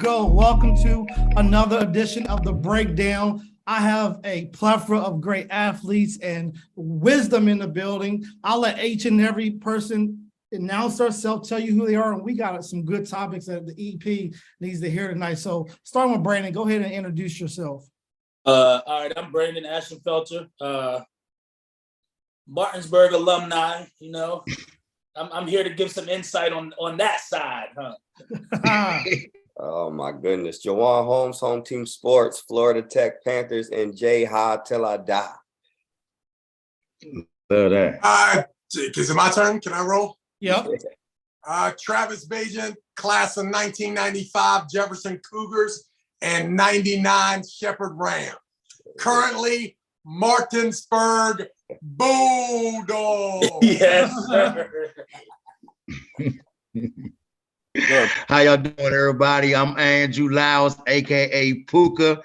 go. Welcome to another edition of The Breakdown. I have a plethora of great athletes and wisdom in the building. I'll let each and every person announce themselves, tell you who they are, and we got some good topics that the EP needs to hear tonight. So starting with Brandon, go ahead and introduce yourself. All right, I'm Brandon Ashenfelter, Martinsburg alumni. You know, I'm here to give some insight on that side, huh? Oh my goodness. Jawaan, Holmes, Home Team Sports, Florida Tech Panthers, and Jay Ha till I die. So that. Is it my turn? Can I roll? Yep. Travis Bagent, class of 1995 Jefferson Cougars and 99 Shepherd Ram. Currently Martinsburg Bulldogs. Yes, sir. How y'all doing, everybody? I'm Andrew Lyles, aka Puka,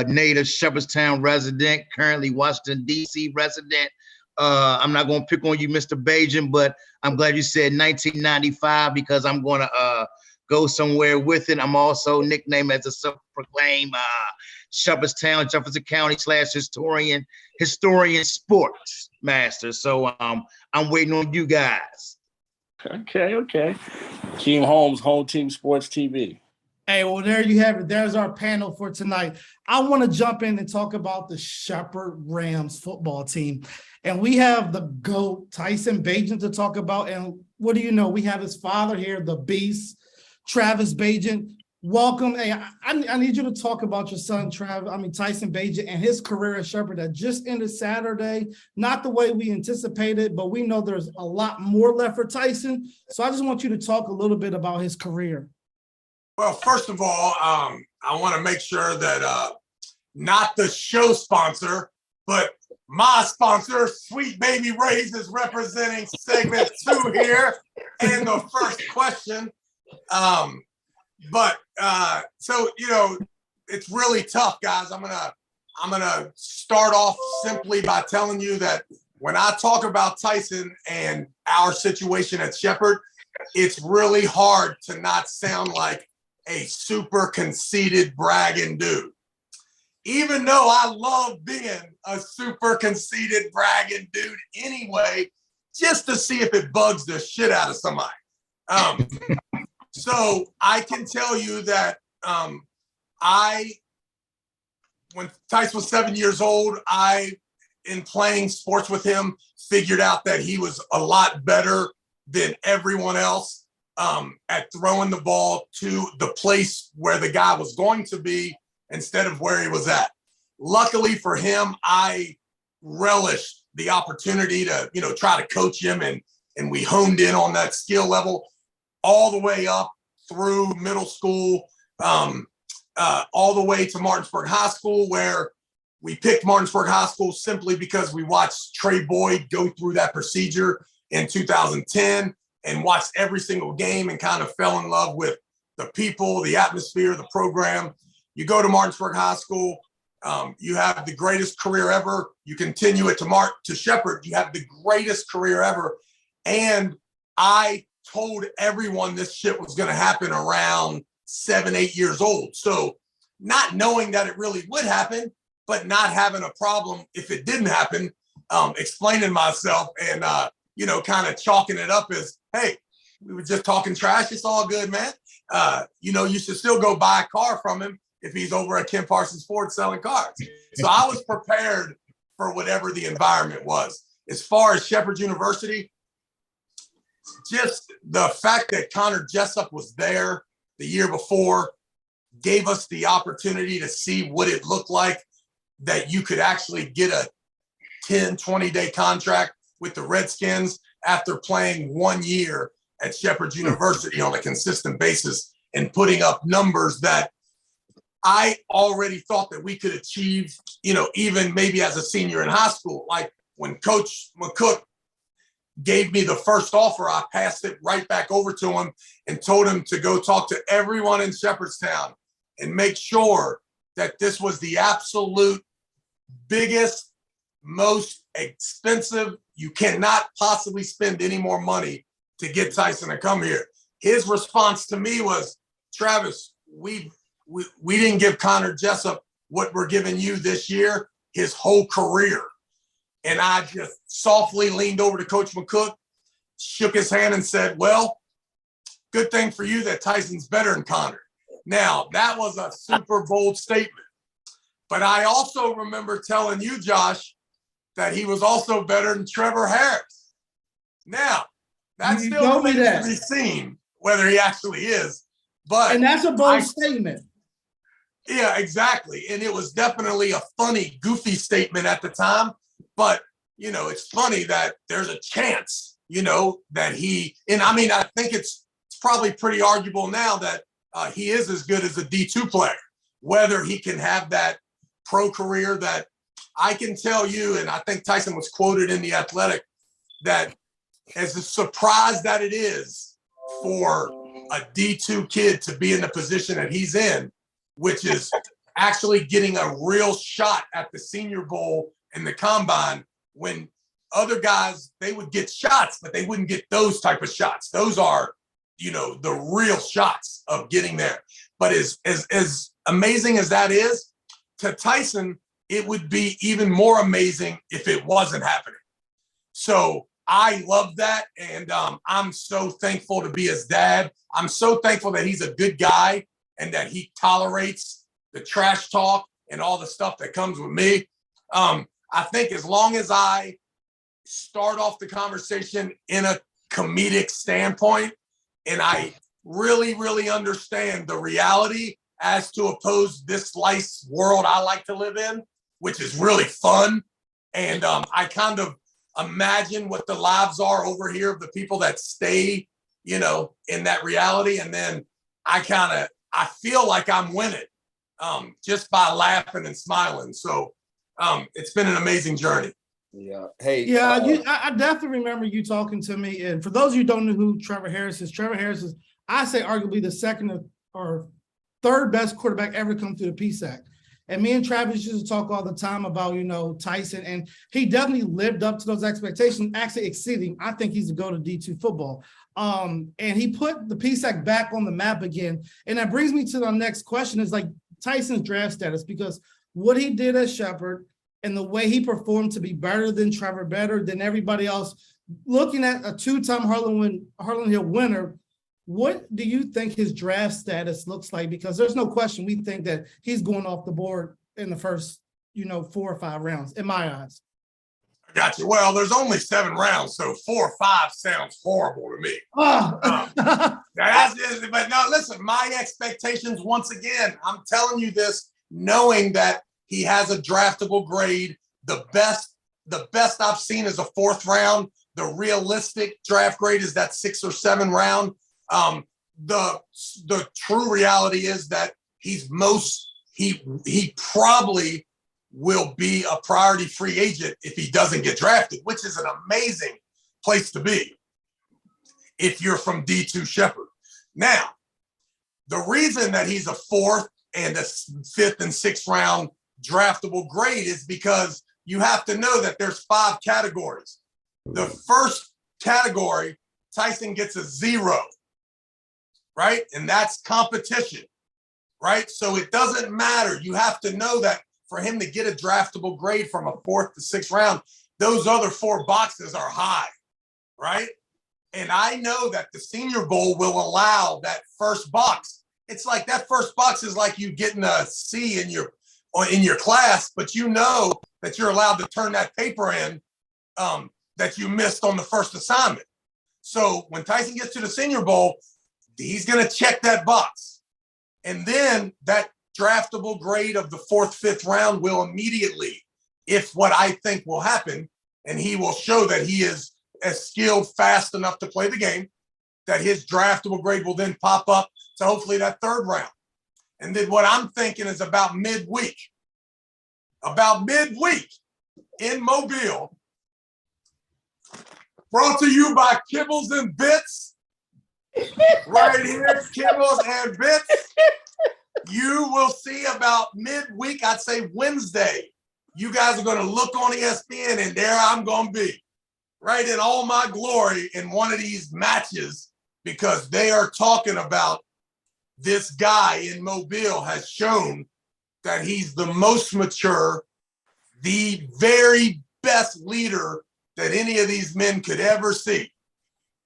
native Shepherdstown resident, currently Washington, D.C. resident. I'm not going to pick on you, Mr. Bagent, but I'm glad you said 1995 because I'm going to go somewhere with it. I'm also nicknamed as a self-proclaimed Shepherdstown, Jefferson County / historian sports master. So I'm waiting on you guys. Okay. Akeem Holmes, Home Team Sports TV. Hey, well, there you have it. There's our panel for tonight. I want to jump in and talk about the Shepherd Rams football team. And we have the GOAT, Tyson Bagent, to talk about. And what do you know? We have his father here, the beast, Travis Bagent. Welcome. Hey, I need you to talk about your son, Tyson Bagent, and his career at Shepherd that just ended Saturday. Not the way we anticipated, but we know there's a lot more left for Tyson. So I just want you to talk a little bit about his career. Well, first of all, I want to make sure that not the show sponsor, but my sponsor, Sweet Baby Ray's, is representing segment 2 here. And the first question. So, you know, it's really tough, guys. I'm gonna start off simply by telling you that when I talk about Tyson and our situation at Shepherd, it's really hard to not sound like a super conceited, bragging dude. Even though I love being a super conceited, bragging dude anyway, just to see if it bugs the shit out of somebody. So I can tell you that when Tyson was 7 years old, in playing sports with him, figured out that he was a lot better than everyone else at throwing the ball to the place where the guy was going to be instead of where he was at. Luckily for him, I relished the opportunity to, try to coach him, and we honed in on that skill level all the way up through middle school, all the way to Martinsburg High School, where we picked Martinsburg High School simply because we watched Trey Boyd go through that procedure in 2010 and watched every single game and kind of fell in love with the people, the atmosphere, the program. You go to Martinsburg High School, you have the greatest career ever. You continue it to Shepherd, you have the greatest career ever. And I told everyone this shit was going to happen around 7, 8 years old. So not knowing that it really would happen, but not having a problem if it didn't happen, explaining myself and, kind of chalking it up as, hey, we were just talking trash. It's all good, man. You should still go buy a car from him if he's over at Ken Parsons Ford selling cars. So I was prepared for whatever the environment was. As far as Shepherd University, just the fact that Connor Jessup was there the year before gave us the opportunity to see what it looked like that you could actually get a 10, 20-day contract with the Redskins after playing 1 year at Shepherd University on a consistent basis and putting up numbers that I already thought that we could achieve, even maybe as a senior in high school. Like when Coach McCook gave me the first offer, I passed it right back over to him and told him to go talk to everyone in Shepherdstown and make sure that this was the absolute biggest, most expensive. You cannot possibly spend any more money to get Tyson to come here. His response to me was, Travis, we've we didn't give Connor Jessup what we're giving you this year, his whole career. And I just softly leaned over to Coach McCook, shook his hand and said, well, good thing for you that Tyson's better than Connor. Now, that was a super bold statement. But I also remember telling you, Josh, that he was also better than Trevor Harris. Now, that still remains to be seen whether he actually is. And that's a bold statement. Yeah, exactly. And it was definitely a funny, goofy statement at the time. But, you know, it's funny that there's a chance, you know, that I think it's probably pretty arguable now that he is as good as a D2 player, whether he can have that pro career that I can tell you, and I think Tyson was quoted in The Athletic, that as a surprise that it is for a D2 kid to be in the position that he's in, which is actually getting a real shot at the Senior Bowl and the Combine, when other guys, they would get shots, but they wouldn't get those type of shots. Those are, you know, the real shots of getting there. But as amazing as that is, to Tyson, it would be even more amazing if it wasn't happening. So I love that. And I'm so thankful to be his dad. I'm so thankful that he's a good guy and that he tolerates the trash talk and all the stuff that comes with me. I think as long as I start off the conversation in a comedic standpoint, and I really, really understand the reality as to oppose this life world I like to live in, which is really fun. And I kind of imagine what the lives are over here of the people that stay, you know, in that reality. And then I feel like I'm winning just by laughing and smiling. So it's been an amazing journey. Yeah. Hey. Yeah, I definitely remember you talking to me. And for those of you who don't know who Trevor Harris is, I say arguably the second or third best quarterback ever come through the PSAC. And me and Travis used to talk all the time about, you know, Tyson, and he definitely lived up to those expectations, actually exceeding. I think he's a go to D2 football. And he put the PSAC back on the map again. And that brings me to the next question is like Tyson's draft status, because what he did at Shepherd and the way he performed to be better than Trevor, better than everybody else, looking at a two-time Harlan Hill winner, what do you think his draft status looks like? Because there's no question we think that he's going off the board in the first, 4 or 5 rounds, in my eyes. I got you. Well, there's only 7 rounds, so 4 or 5 sounds horrible to me. Oh. But no, listen, my expectations, once again, I'm telling you this, knowing that he has a draftable grade. The best I've seen is a 4th round. The realistic draft grade is that 6 or 7 round. The true reality is that he probably will be a priority free agent if he doesn't get drafted, which is an amazing place to be if you're from D2 Shepherd. Now, the reason that he's a 4th and a 5th and 6th round draftable grade is because you have to know that there's 5 categories. The first category, Tyson gets a 0. Right? And that's competition, right? So it doesn't matter. You have to know that for him to get a draftable grade from a 4th to 6th round, those other 4 boxes are high, right? And I know that the Senior Bowl will allow that first box. It's like that first box is like you getting a C in your class, but you know that you're allowed to turn that paper in that you missed on the first assignment. So when Tyson gets to the Senior Bowl, he's going to check that box. And then that draftable grade of the 4th, 5th round will immediately, if what I think will happen, and he will show that he is as skilled, fast enough to play the game, that his draftable grade will then pop up to hopefully that 3rd round. And then what I'm thinking is about midweek in Mobile, brought to you by Kibbles and Bits. Right here, Kibbles and Bits. You will see about midweek, I'd say Wednesday. You guys are going to look on ESPN, and there I'm going to be, right in all my glory in one of these matches, because they are talking about this guy in Mobile has shown that he's the most mature, the very best leader that any of these men could ever see.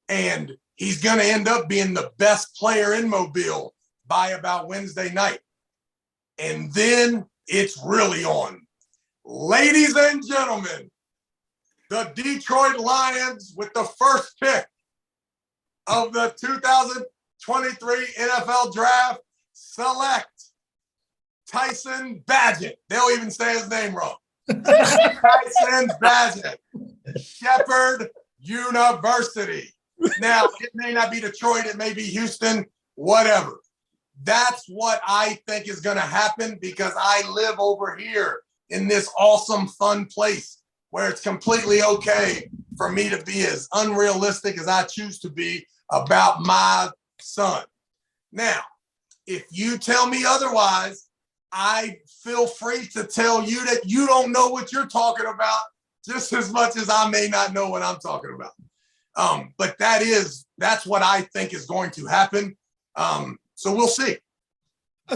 And he's going to end up being the best player in Mobile by about Wednesday night. And then it's really on. Ladies and gentlemen, the Detroit Lions with the first pick of the 2023 NFL Draft select Tyson Bagent. They'll even say his name wrong. Tyson Bagent, Shepherd University. Now, it may not be Detroit, it may be Houston, whatever. That's what I think is going to happen because I live over here in this awesome, fun place where it's completely okay for me to be as unrealistic as I choose to be about my son. Now, if you tell me otherwise, I feel free to tell you that you don't know what you're talking about just as much as I may not know what I'm talking about. But that's what I think is going to happen. So we'll see.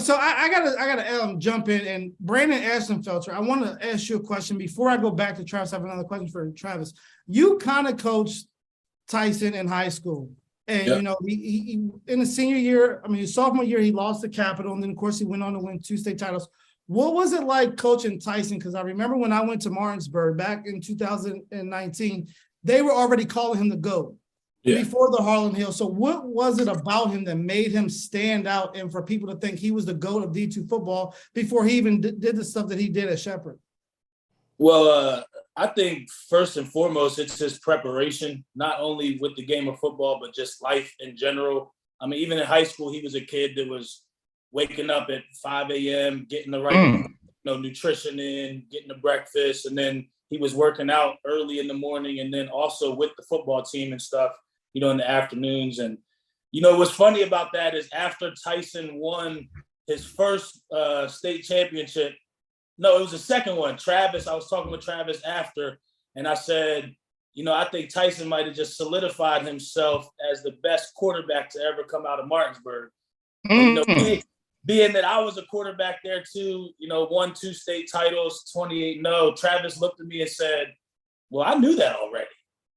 So I gotta jump in, and Brandon Ashenfelter, I want to ask you a question before I go back to Travis. I have another question for Travis. You kind of coached Tyson in high school, and Yep. you know he in his senior year, I mean his sophomore year, he lost the Capitol, and then of course he went on to win 2 state titles. What was it like coaching Tyson? Because I remember when I went to Martinsburg back in 2019, they were already calling him the GOAT. Yeah. Before the Harlem Hill. So what was it about him that made him stand out and for people to think he was the GOAT of D2 football before he even did the stuff that he did at Shepherd? Well, I think first and foremost, it's his preparation, not only with the game of football, but just life in general. I mean, even in high school, he was a kid that was waking up at 5 a.m., getting the right nutrition in, getting the breakfast, and then he was working out early in the morning and then also with the football team and stuff, in the afternoons. And, what's funny about that is after Tyson won his first state championship, no, it was the second one. Travis, I was talking with Travis after, and I said, I think Tyson might have just solidified himself as the best quarterback to ever come out of Martinsburg. Being that I was a quarterback there too, won 2 state titles, 28-0, Travis looked at me and said, well, I knew that already.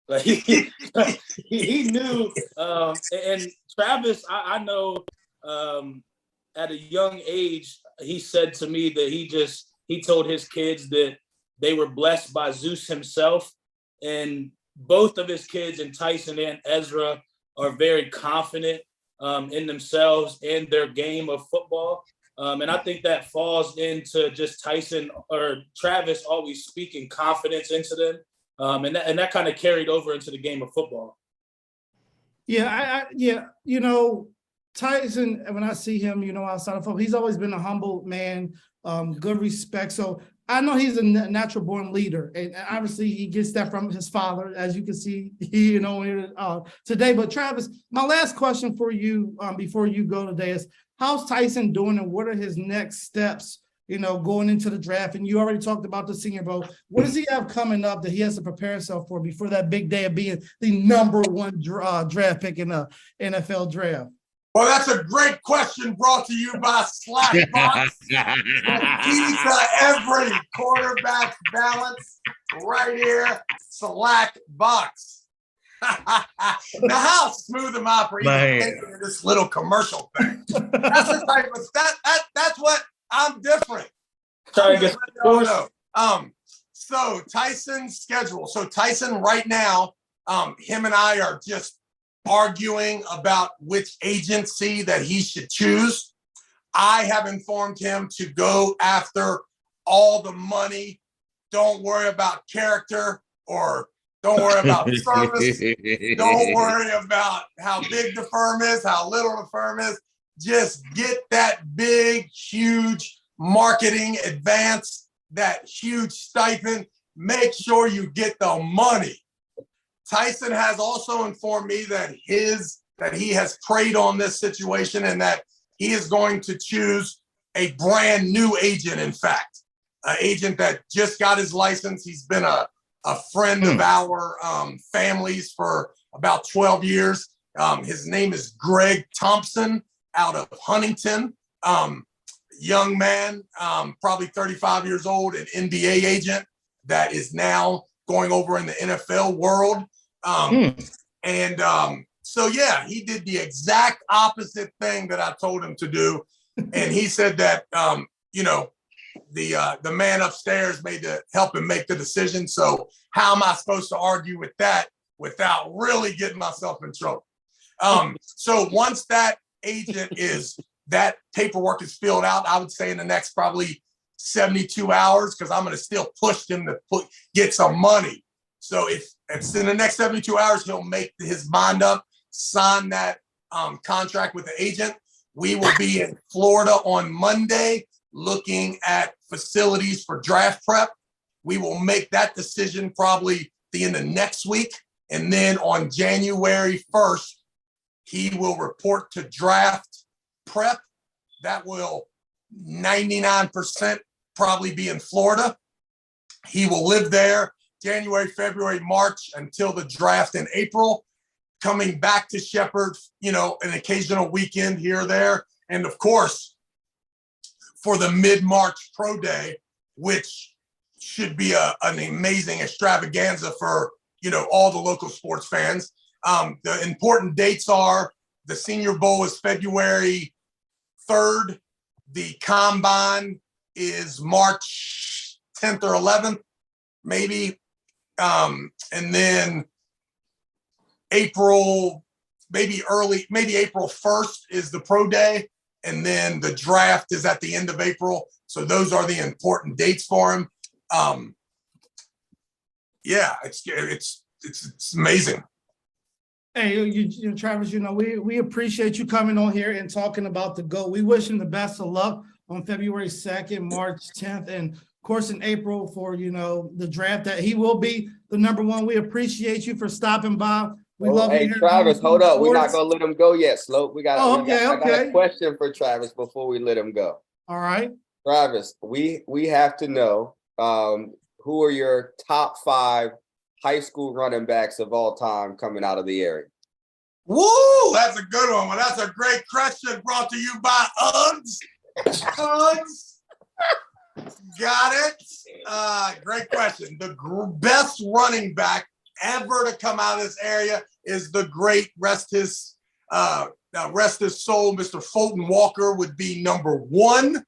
Like he knew, and Travis, I know at a young age, he said to me that he told his kids that they were blessed by Zeus himself. And both of his kids, and Tyson and Ezra, are very confident in themselves and their game of football. And I think that falls into just Tyson or Travis always speaking confidence into them. And that kind of carried over into the game of football. Yeah, Tyson, when I see him, outside of football, he's always been a humble man, good respect. So I know he's a natural born leader, and obviously he gets that from his father, as you can see, today. But Travis, my last question for you before you go today is, how's Tyson doing, and what are his next steps, going into the draft? And you already talked about the Senior Bowl. What does he have coming up that he has to prepare himself for before that big day of being the #1 draft pick in the NFL draft? Well, that's a great question brought to you by Slackbox. The key to every quarterback's balance right here, Slackbox. Now, how smooth am I for even thinking of this little commercial thing? That's the type of that's what I'm different. So Tyson's schedule. So Tyson right now, him and I are just arguing about which agency that he should choose. I have informed him to go after all the money. Don't worry about character, or don't worry about service. Don't worry about how big the firm is, how little the firm is. Just get that big, huge marketing advance, that huge stipend. Make sure you get the money. Tyson has also informed me that he has preyed on this situation and that he is going to choose a brand new agent. In fact, an agent that just got his license. He's been a friend of our families for about 12 years. His name is Greg Thompson. out of Huntington. Young man, probably 35 years old, an NBA agent that is now going over in the NFL world. So yeah, he did the exact opposite thing that I told him to do. And he said that, the man upstairs help him make the decision. So how am I supposed to argue with that without really getting myself in trouble? So once that that paperwork is filled out, I would say in the next probably 72 hours, because I'm going to still push him to get some money. So if it's in the next 72 hours, he'll make his mind up, sign that contract with the agent. We will be in Florida on Monday looking at facilities for draft prep. We will make that decision probably the end of next week. And then on January 1st, he will report to draft prep. That will 99% probably be in Florida. He will live there January, February, March until the draft in April, coming back to Shepherd, an occasional weekend here or there. And of course, for the mid-March pro day, which should be an amazing extravaganza for, all the local sports fans. The important dates are the Senior Bowl is February 3rd. The Combine is March 10th or 11th, maybe. And then April, maybe April 1st is the pro day. And then the draft is at the end of April. So those are the important dates for him. It's amazing. Hey, Travis, we appreciate you coming on here and talking about the GOAT. We wish him the best of luck on February 2nd, March 10th, and of course in April for, the draft that he will be the number one. We appreciate you for stopping by. We love you. Hey, Travis, hold up. We're not going to let him go yet, Slope. I got a question for Travis before we let him go. All right. Travis, we have to know who are your top 5 high school running backs of all time coming out of the area? Woo, that's a good one. Well, that's a great question brought to you by Uggs. Uggs. Got it. Great question. The best running back ever to come out of this area is the great, rest his soul, Mr. Fulton Walker would be number 1.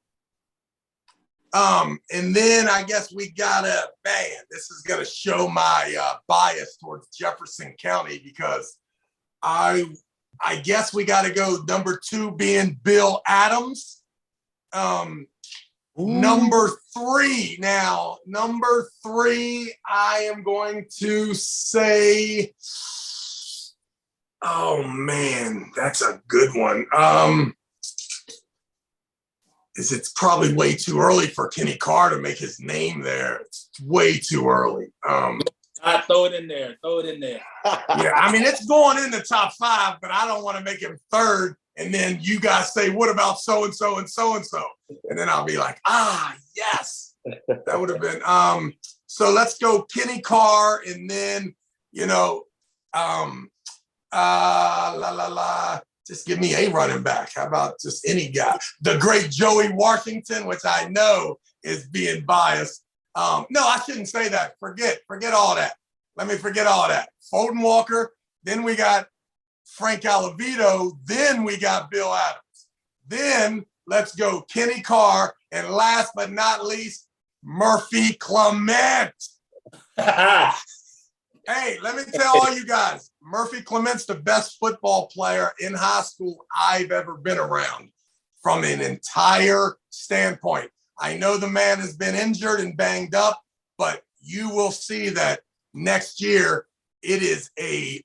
And then I guess we this is gonna show my bias towards Jefferson County, because I guess we got to go number 2 being Bill Adams. Number 3, I am going to say, oh man, that's a good one. It's probably way too early for Kenny Carr to make his name there. It's way too early. I throw it in there. Yeah, I mean, it's going in the top 5, but I don't want to make him 3rd. And then you guys say, what about so-and-so and so-and-so? And then I'll be like, yes, that would have been. So let's go Kenny Carr. And then, just give me a running back. How about just any guy? The great Joey Washington, which I know is being biased. No, I shouldn't say that. Forget all that. Let me forget all that. Fulton Walker. Then we got Frank Alavito. Then we got Bill Adams. Then let's go Kenny Carr. And last but not least, Murphy Clement. Hey, let me tell all you guys, Murphy Clement's the best football player in high school I've ever been around from an entire standpoint. I know the man has been injured and banged up, but you will see that next year it is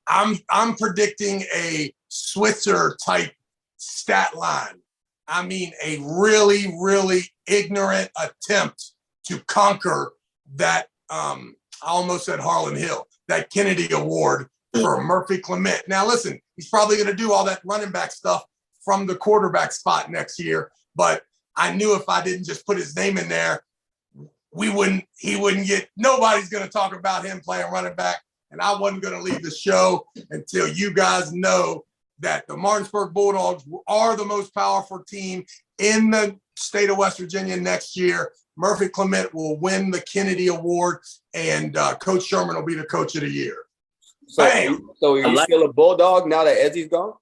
I'm predicting a Switzer type stat line. I mean, a really, really ignorant attempt to conquer that, I almost said Harlan Hill, that Kennedy Award for Murphy Clement. Now, listen, he's probably going to do all that running back stuff from the quarterback spot next year, but I knew if I didn't just put his name in there, he wouldn't get, nobody's going to talk about him playing running back. And I wasn't going to leave the show until you guys know that the Martinsburg Bulldogs are the most powerful team in the state of West Virginia next year. Murphy Clement will win the Kennedy Award, and Coach Sherman will be the coach of the year. So, Bam! so are you still a Bulldog now that Ezzy's gone?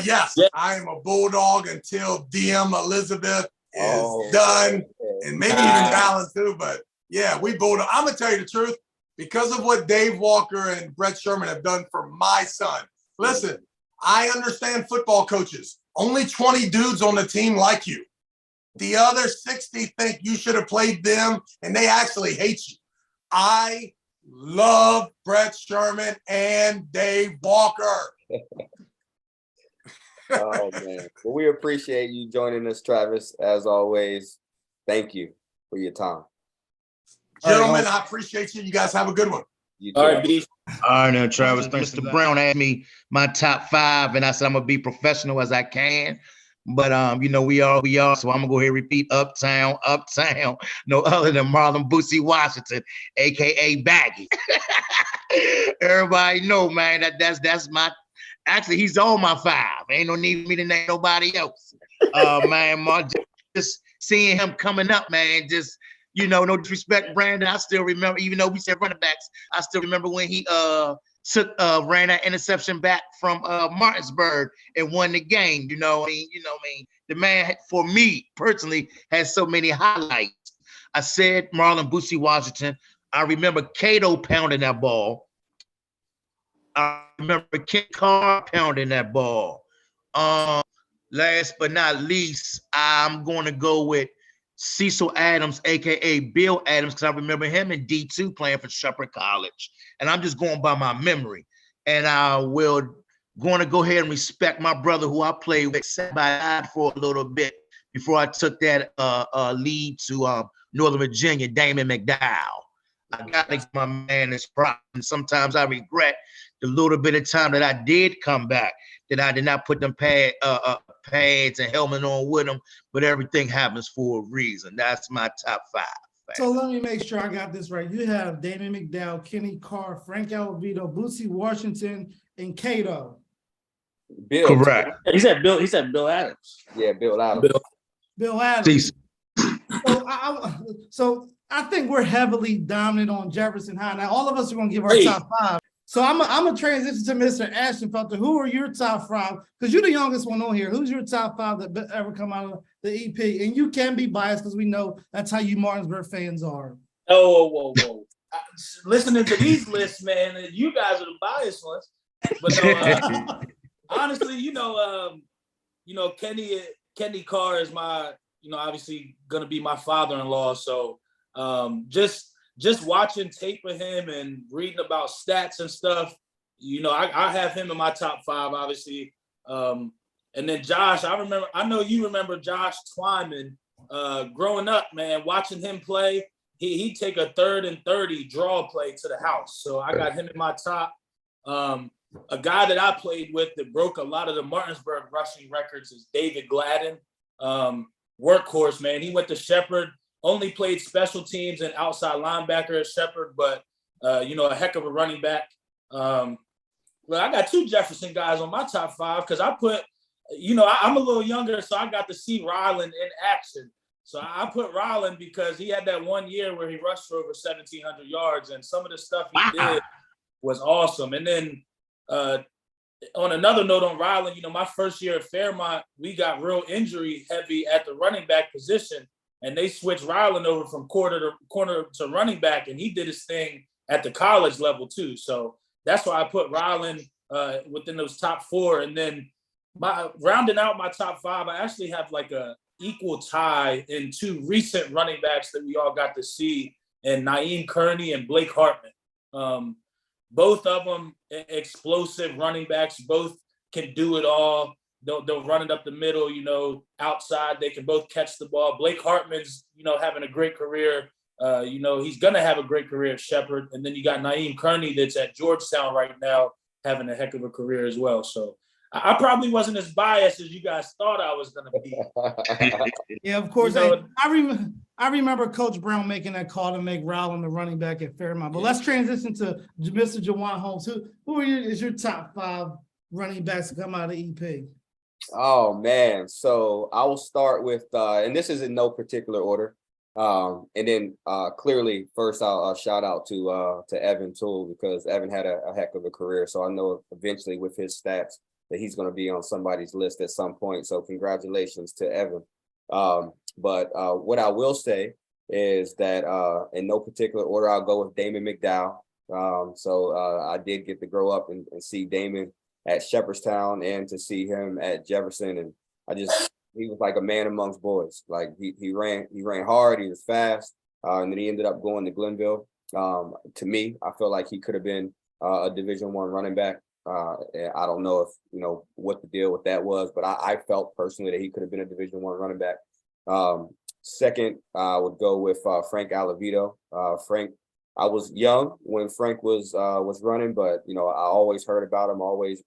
Yes, Yeah. I am a Bulldog until DM Elizabeth is Oh, done, okay. and maybe even Balance too. But yeah, we Bulldog. I'm gonna tell you the truth, because of what Dave Walker and Brett Sherman have done for my son. Listen, I understand football coaches. Only 20 dudes on the team like you. The other 60 think you should have played them, and they actually hate you. I love Brett Sherman and Dave Walker. Oh man. Well, we appreciate you joining us, Travis. As always, thank you for your time. Gentlemen, I appreciate you. You guys have a good one. You too. All right, B. All right, now, Travis, Mr. Brown asked me my top 5, and I said I'm gonna be professional as I can. But you know, we are. So I'm gonna go ahead and repeat Uptown, no other than Marlon Boosie Washington, aka Baggy. Everybody know, man, that's my. Actually, he's on my 5. Ain't no need for me to name nobody else. Man, just seeing him coming up, man, just. You know, no disrespect, Brandon. I still remember, even though we said running backs, I still remember when he ran that interception back from Martinsburg and won the game. You know, the man, for me personally, has so many highlights. I said Marlon Boosie Washington. I remember Cato pounding that ball. I remember Kent Carr pounding that ball. Last but not least, I'm going to go with Cecil Adams, aka Bill Adams, because I remember him in D2 playing for Shepherd College. And I'm just going by my memory. And I will going to go ahead and respect my brother who I played with for a little bit before I took that lead to Northern Virginia, Damon McDowell. I got to give my man his props. And sometimes I regret the little bit of time that I did come back, that I did not put them pads and helmet on with them, but everything happens for a reason. That's my top 5. So let me make sure I got this right. You have Damon McDowell, Kenny Carr, Frank Alvito, Boosie Washington, and Cato. Bill. Correct. He said Bill Adams. Yeah, Bill Adams. Bill Adams. So I think we're heavily dominant on Jefferson High. Now, all of us are going to give our top 5. So I'm going to transition to Mr. Ashenfelter. Who are your top 5? Because you're the youngest one on here. Who's your top 5 that ever come out of the EP? And you can be biased because we know that's how you Martinsburg fans are. Oh, whoa. Listening to these lists, man, you guys are the biased ones. But no, honestly, Kenny Carr is my, obviously going to be my father-in-law. So just watching tape of him and reading about stats and stuff, I have him in my top 5, obviously. And then Josh, I know you remember Josh Twyman. Growing up, man, watching him play, he'd take a 3rd and 30 draw play to the house. So I got him in my top. A guy that I played with that broke a lot of the Martinsburg rushing records is David Gladden. Workhorse, man. He went to Shepherd. Only played special teams and outside linebacker at Shepherd, but, a heck of a running back. Well, I got 2 Jefferson guys on my top 5 because I put, I'm a little younger, so I got to see Ryland in action. So I put Ryland because he had that one year where he rushed for over 1,700 yards, and some of the stuff he did was awesome. And then on another note on Ryland, my first year at Fairmont, we got real injury heavy at the running back position. And they switched Ryland over from corner to running back, and he did his thing at the college level too. So that's why I put Ryland within those top 4. And then rounding out my top 5, I actually have like a equal tie in 2 recent running backs that we all got to see, and Naeem Kearney and Blake Hartman. Both of them explosive running backs. Both can do it all. They'll run it up the middle, outside. They can both catch the ball. Blake Hartman's, having a great career. He's going to have a great career at Shepherd. And then you got Naeem Kearney that's at Georgetown right now, having a heck of a career as well. So I probably wasn't as biased as you guys thought I was going to be. Yeah, of course. I remember Coach Brown making that call to make Ryland the running back at Fairmont. But let's transition to Mr. Jawaan Holmes. Who is your top 5 running backs to come out of EP? Oh man, so I will start with, and this is in no particular order. And then clearly, first I'll shout out to Evan Toole, because Evan had a heck of a career. So I know eventually with his stats that he's going to be on somebody's list at some point. So congratulations to Evan. But what I will say is that in no particular order, I'll go with Damon McDowell. So I did get to grow up and see Damon at Shepherdstown and to see him at Jefferson. And he was like a man amongst boys. Like he ran hard, he was fast. And then he ended up going to Glenville. To me, I feel like he could have been a Division I running back. I don't know if, what the deal with that was, but I felt personally that he could have been a Division I running back. Second, I would go with Frank Alavito. Frank, I was young when Frank was running, but I always heard about him, always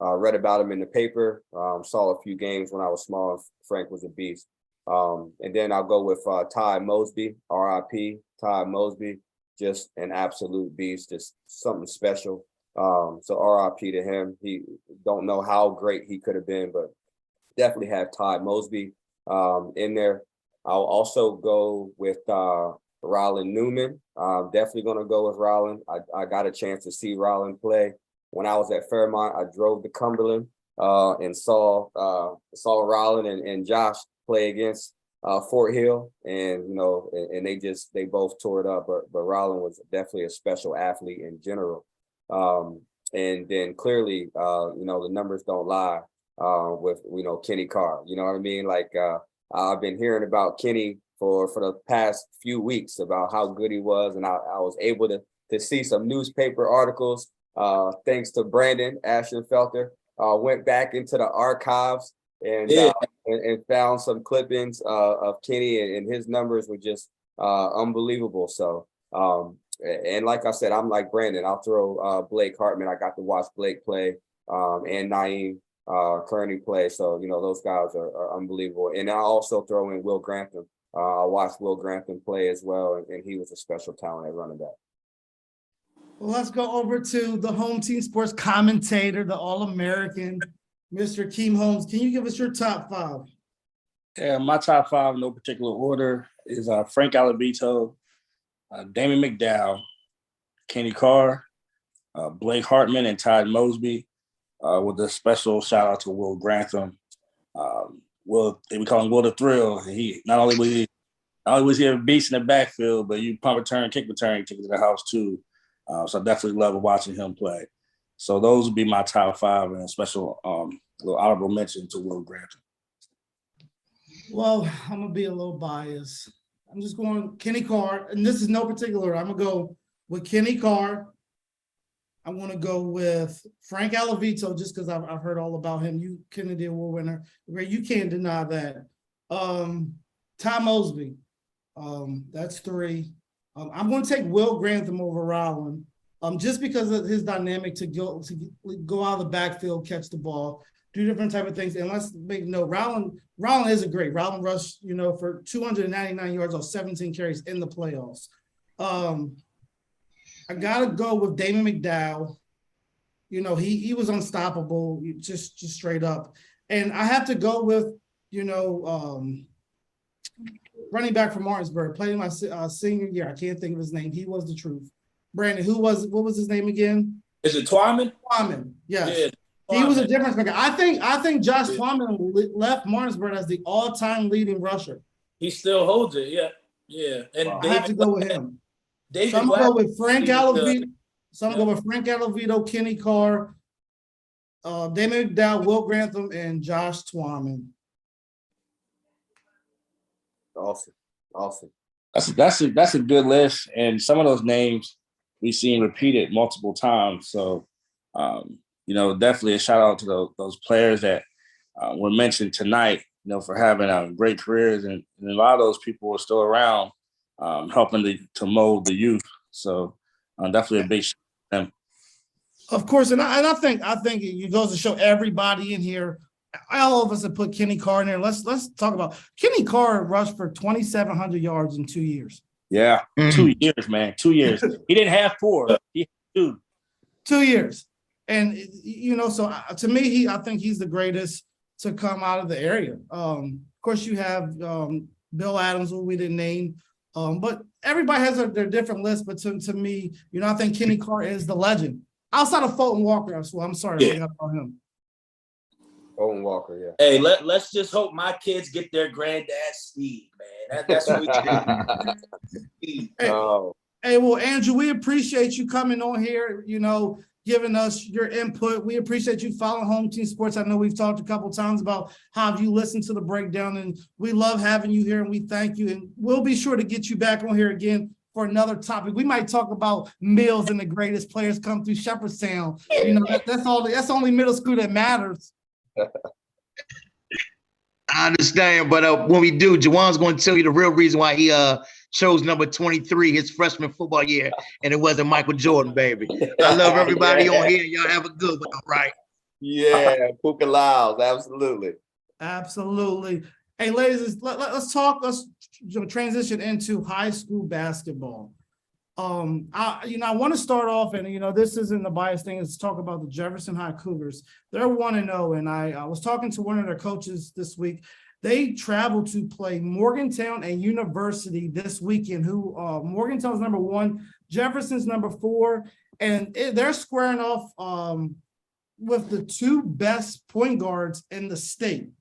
read about him in the paper. Saw a few games when I was small, and Frank was a beast. And then I'll go with Ty Mosby, RIP. Ty Mosby, just an absolute beast, just something special. So RIP to him. He don't know how great he could have been, but definitely have Ty Mosby in there. I'll also go with Ryland Newman. I'm definitely going to go with Ryland. I got a chance to see Ryland play when I was at Fairmont. I drove to Cumberland and saw Ryland and Josh play against Fort Hill, and and they both tore it up. But Ryland was definitely a special athlete in general. And then clearly, the numbers don't lie with Kenny Carr. You know what I mean? Like I've been hearing about Kenny for the past few weeks about how good he was, and I was able to see some newspaper articles. Thanks to Brandon Ashenfelter, went back into the archives and found some clippings of Kenny, and his numbers were just unbelievable. So, and like I said, I'm like Brandon. I'll throw Blake Hartman. I got to watch Blake play, and Naeem Kearney play. So, those guys are unbelievable. And I also throw in Will Grantham. I watched Will Grantham play as well, and he was a special talent at running back. Well, let's go over to the home team sports commentator, the All-American, Mr. Akeem Holmes. Can you give us your top five? Yeah, my top five, no particular order, is Frank Alavito, Damon McDowell, Kenny Carr, Blake Hartman, and Todd Mosby, with a special shout out to Will Grantham. We call him Will the Thrill. He not only was he a beast in the backfield, but you pump return, kick return, take it to the house too. So I definitely love watching him play. So those would be my top five, and a special little honorable mention to Will Grantham. Well, I'm gonna be a little biased. I'm just going Kenny Carr, and this is no particular. I'm gonna go with Kenny Carr. I want to go with Frank Alavito just because I've heard all about him. You Kennedy Award winner, you can't deny that. Ty Mosby, that's three. I'm going to take Will Grantham over Ryland, just because of his dynamic to go out of the backfield, catch the ball, do different type of things. And let's make note, Ryland is a great. Ryland rushed, for 299 yards on 17 carries in the playoffs. I gotta go with Damon McDowell. He was unstoppable, just straight up. And I have to go with, running back from Martinsburg, played in my senior year. I can't think of his name. He was the truth. Brandon, what was his name again? Is it Twyman? Twyman, yes. Yeah, He was a difference maker. I think Josh Twyman left Martinsburg as the all-time leading rusher. He still holds it, yeah. And I have to go with him. David So I'm going to go with Frank Alavito. Kenny Carr, Damon McDowell, Will Grantham, and Josh Twyman. Awesome. That's a good list, and some of those names we've seen repeated multiple times. So, definitely a shout out to those players that were mentioned tonight. For having great careers, and a lot of those people are still around, helping to mold the youth. So, definitely a big shout out to them. Of course, and I think it goes to show everybody in here. All of us have put Kenny Carr in there. Let's talk about Kenny Carr rushed for 2,700 yards in 2 years. Yeah, 2 years, man. 2 years. He didn't have 4. He had 2. 2 years. And, so to me, I think he's the greatest to come out of the area. Of course, you have Bill Adams, who we didn't name, but everybody has their different lists. But to me, I think Kenny Clark is the legend. Outside of Fulton Walker, I'm sorry, I forgot about him. Fulton Walker, yeah. Hey, let's just hope my kids get their granddad's speed, man. That's what we Hey, well, Andrew, we appreciate you coming on here, giving us your input. We appreciate you following Home Team Sports. I know we've talked a couple times about how you listen to the breakdown, and we love having you here, and we thank you. And we'll be sure to get you back on here again for another topic. We might talk about Mills and the greatest players come through Shepherdstown. That's only middle school that matters. I understand, but when we do, Jawaan's going to tell you the real reason why he chose number 23 his freshman football year, and it wasn't Michael Jordan, baby. I love everybody on here. Y'all have a good one, all right? Yeah, Puka Lyles, absolutely. Absolutely. Hey, ladies, let's talk. Let's transition into high school basketball. I want to start off, and this isn't the bias thing. Let's talk about the Jefferson High Cougars. They're 1-0, and I was talking to one of their coaches this week. They traveled to play Morgantown and University this weekend. Who Morgantown's number 1, Jefferson's number 4, and they're squaring off with the 2 best point guards in the state.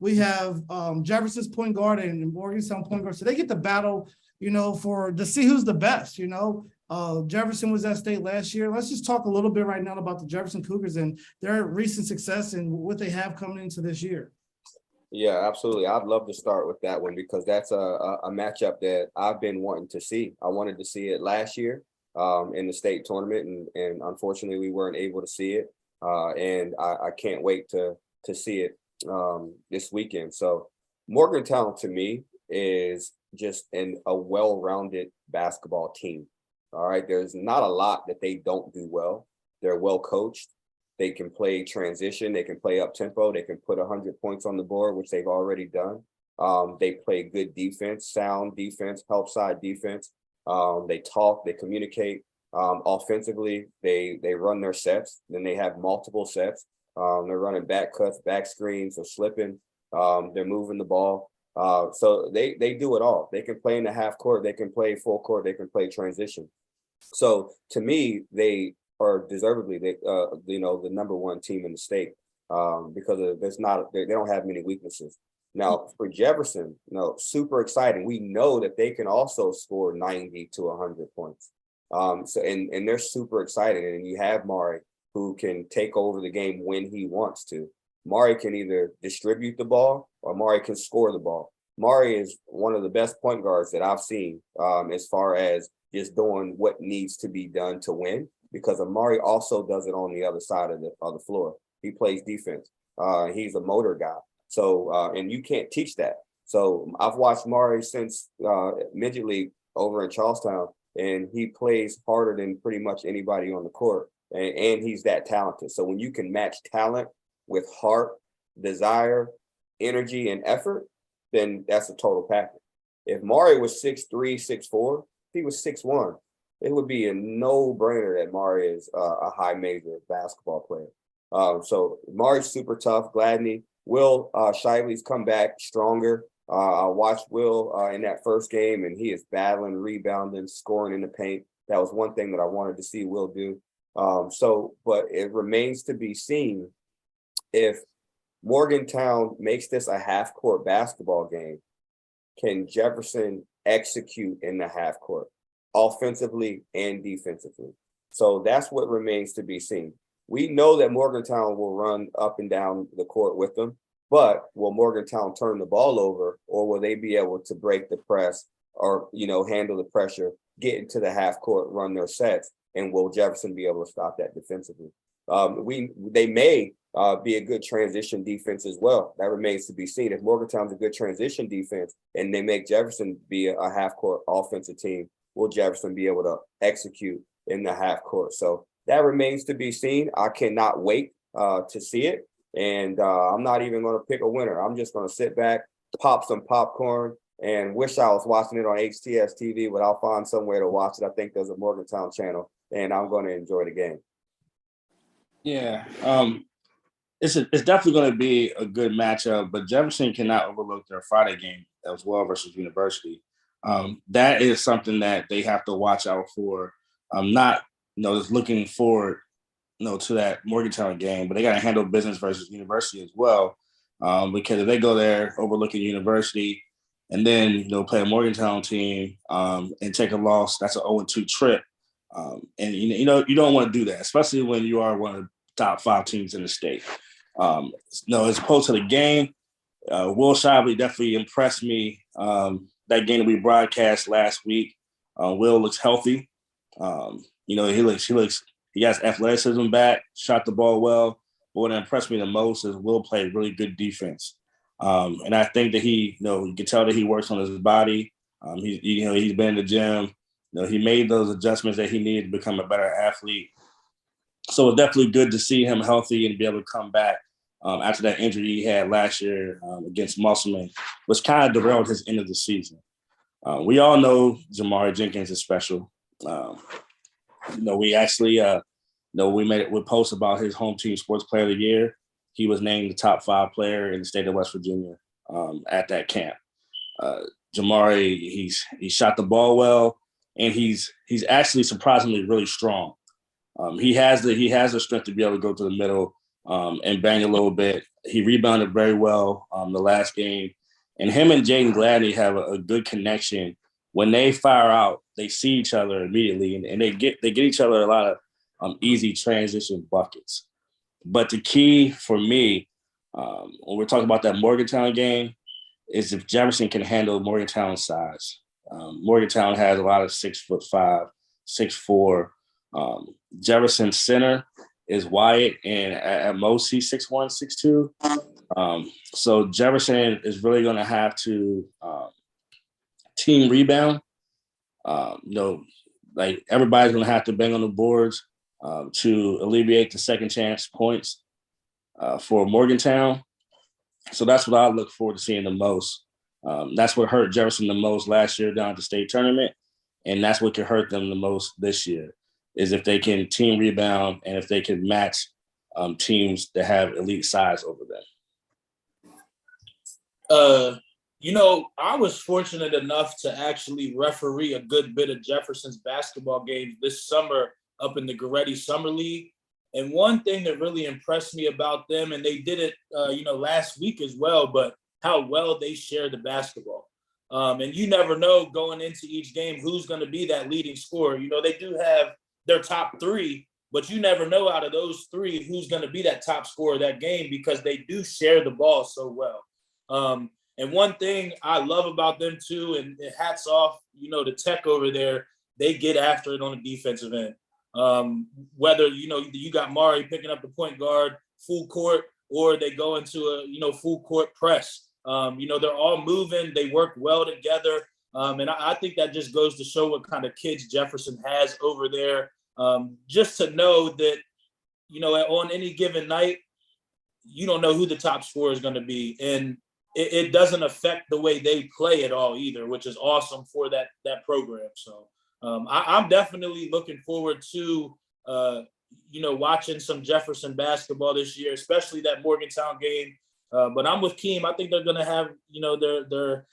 We have Jefferson's point guard and Morgantown point guard, so they get the battle. To see who's the best. Jefferson was at state last year. Let's just talk a little bit right now about the Jefferson Cougars and their recent success and what they have coming into this year. Yeah, absolutely. I'd love to start with that one because that's a matchup that I've been wanting to see. I wanted to see it last year in the state tournament, and unfortunately we weren't able to see it. And I can't wait to see it this weekend. So Morgantown to me is just a well-rounded basketball team. All right. There's not a lot that they don't do well. They're well coached. They can play transition. They can play up tempo. They can put 100 points on the board, which they've already done. They play good defense, sound defense, help side defense. They talk, they communicate. Offensively, they run their sets. Then they have multiple sets. They're running back cuts, back screens, they're slipping. They're moving the ball. So they do it all. They can play in the half court. They can play full court. They can play transition. So to me, they are deservedly, the number 1 team in the state because they don't have many weaknesses. Now for Jefferson, super exciting. We know that they can also score 90 to 100 points. So they're super exciting. And you have Mari, who can take over the game when he wants to. Mari can either distribute the ball or Mari can score the ball. Mari is one of the best point guards that I've seen as far as just doing what needs to be done to win, because Amari also does it on the other side of the floor. He plays defense. He's a motor guy. So, and you can't teach that. So I've watched Mari since midget league over in Charlestown, and he plays harder than pretty much anybody on the court. And he's that talented. So when you can match talent with heart, desire, energy, and effort, then that's a total package. If Mari was 6'3", 6'4", if he was 6'1", it would be a no-brainer that Mari is a high major basketball player. So Mari's super tough. Gladney. Will Shively's come back stronger. I watched Will in that first game, and he is battling, rebounding, scoring in the paint. That was one thing that I wanted to see Will do. But it remains to be seen if Morgantown makes this a half-court basketball game. Can Jefferson execute in the half court, offensively and defensively? So that's what remains to be seen. We know that Morgantown will run up and down the court with them, but will Morgantown turn the ball over, or will they be able to break the press or, handle the pressure, get into the half court, run their sets, and will Jefferson be able to stop that defensively? They may be a good transition defense as well. That remains to be seen. If Morgantown's a good transition defense and they make Jefferson be a half-court offensive team, will Jefferson be able to execute in the half court? So that remains to be seen. I cannot wait to see it. And I'm not even going to pick a winner. I'm just going to sit back, pop some popcorn, and wish I was watching it on HTS TV, but I'll find somewhere to watch it. I think there's a Morgantown channel, and I'm going to enjoy the game. Yeah. It's definitely going to be a good matchup, but Jefferson cannot overlook their Friday game as well versus University. That is something that they have to watch out for. Not, just looking forward, to that Morgantown game, but they got to handle business versus University as well. Because if they go there overlooking University and then, play a Morgantown team and take a loss, that's an 0-2 trip. And, you don't want to do that, especially when you are one of the top 5 teams in the state. As opposed to the game, Will Shipley definitely impressed me. That game that we broadcast last week, Will looks healthy. He has athleticism back, shot the ball well. But what impressed me the most is Will played really good defense. And I think that you can tell that he works on his body. He's been in the gym. He made those adjustments that he needed to become a better athlete. So it's definitely good to see him healthy and be able to come back after that injury he had last year against Musselman, which kind of derailed his end of the season. We all know Jamari Jenkins is special. We actually, we made it with posts about his home team sports player of the year. He was named the top 5 player in the state of West Virginia at that camp. Jamari, he shot the ball well, and he's actually surprisingly really strong. He has the strength to be able to go to the middle and bang a little bit. He rebounded very well the last game, and him and Jaden Gladney have a good connection. When they fire out, they see each other immediately, and they get each other a lot of easy transition buckets. But the key for me, when we're talking about that Morgantown game, is if Jefferson can handle Morgantown's size. Morgantown has a lot of 6'5", 6'4". Jefferson center is Wyatt, and at most he's 6'1", 6'2". So Jefferson is really going to have to team rebound. Like everybody's going to have to bang on the boards to alleviate the second chance points for Morgantown. So that's what I look forward to seeing the most. That's what hurt Jefferson the most last year down at the state tournament, and that's what could hurt them the most this year, is if they can team rebound and if they can match teams that have elite size over them. I was fortunate enough to actually referee a good bit of Jefferson's basketball games this summer up in the Goretti Summer League. And one thing that really impressed me about them, and they did it, last week as well, but how well they share the basketball. And you never know going into each game who's going to be that leading scorer. They do have their top 3, but you never know out of those 3 who's going to be that top scorer of that game, because they do share the ball so well. And one thing I love about them too, and hats off, to Tech over there, they get after it on the defensive end. Whether, you got Mari picking up the point guard full court, or they go into a, full court press. They're all moving. They work well together. And I think that just goes to show what kind of kids Jefferson has over there. Just to know that, on any given night, you don't know who the top scorer is going to be. And it doesn't affect the way they play at all either, which is awesome for that program. So I'm definitely looking forward to, watching some Jefferson basketball this year, especially that Morgantown game. But I'm with Akeem. I think they're going to have, their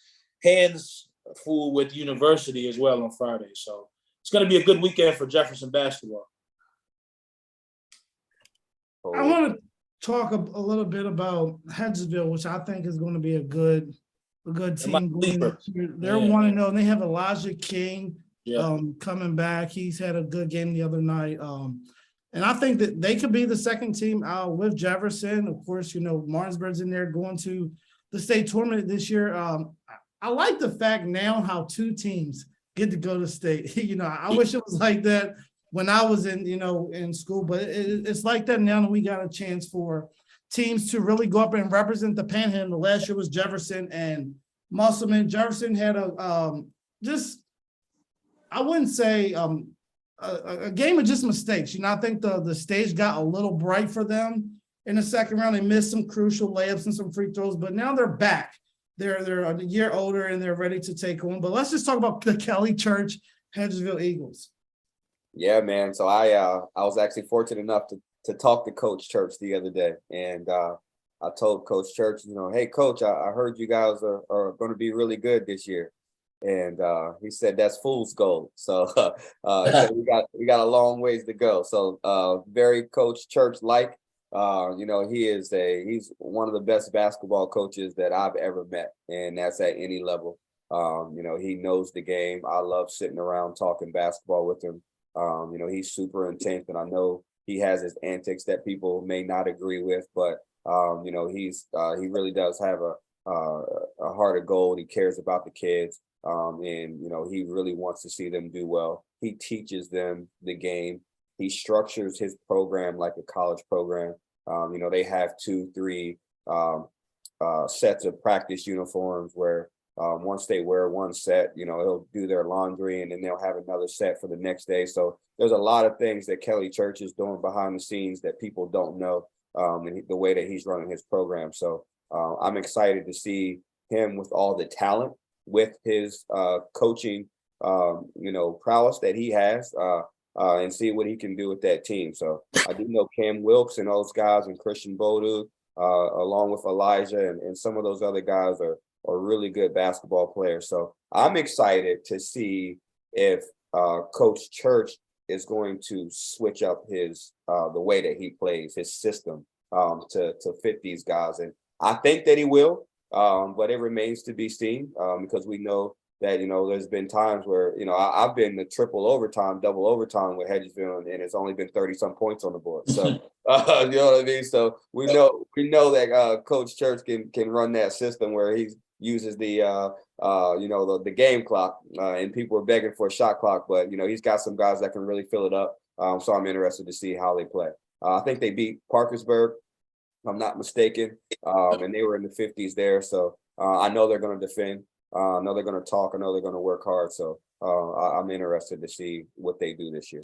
hands full with University as well on Friday. So it's going to be a good weekend for Jefferson basketball. I want to talk a little bit about Hedgesville, which I think is going to be a good team going next year. They're 1-0, and they have Elijah King coming back. He's had a good game the other night. And I think that they could be the second team out with Jefferson. Of course, Martinsburg's in there going to the state tournament this year. I like the fact now how 2 teams get to go to state. I wish it was like that when I was in school, but it's like that now that we got a chance for teams to really go up and represent the Panhandle. Last year was Jefferson and Musselman. Jefferson had I wouldn't say a game of just mistakes. I think the stage got a little bright for them in the second round. They missed some crucial layups and some free throws, but now they're back. They're a year older and they're ready to take on. But let's just talk about the Kelly Church Hedgesville Eagles. Yeah, man. So I was actually fortunate enough to talk to Coach Church the other day, and I told Coach Church, hey, Coach, I heard you guys are going to be really good this year. And he said that's fool's gold. So so we got a long ways to go. So very Coach Church like. He's one of the best basketball coaches that I've ever met, and that's at any level. He knows the game. I love sitting around talking basketball with him. He's super intense, and I know he has his antics that people may not agree with, but he really does have a heart of gold. He cares about the kids. He really wants to see them do well. He teaches them the game. He structures his program like a college program. They have 2-3 sets of practice uniforms where once they wear one set, he'll do their laundry and then they'll have another set for the next day. So there's a lot of things that Kelly Church is doing behind the scenes that people don't know, and the way that he's running his program. So I'm excited to see him with all the talent, with his coaching, prowess that he has, and see what he can do with that team. So I do know Cam Wilkes and those guys and Christian Bodu, along with Elijah and some of those other guys are really good basketball players. So I'm excited to see if Coach Church is going to switch up his the way that he plays, his system, to fit these guys. And I think that he will. But it remains to be seen, because we know that, there's been times where, I've been the triple overtime, double overtime with Hedgesville, and it's only been 30-some points on the board. So, you know what I mean? So we know that Coach Church can run that system where he uses the game clock, and people are begging for a shot clock, but, he's got some guys that can really fill it up. So I'm interested to see how they play. I think they beat Parkersburg, if I'm not mistaken, and they were in the 50s there. So I know they're going to defend. I know they're going to talk. I know they're going to work hard. So I'm interested to see what they do this year.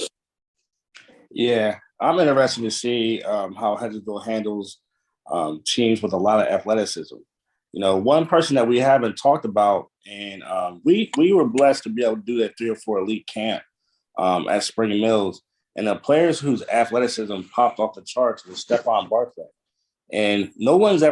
Yeah, I'm interested to see how Hedgesville handles teams with a lot of athleticism. One person that we haven't talked about, and we were blessed to be able to do that 3 or 4 elite camp at Spring Mills. And the players whose athleticism popped off the charts was Stephon Barclay. And no one's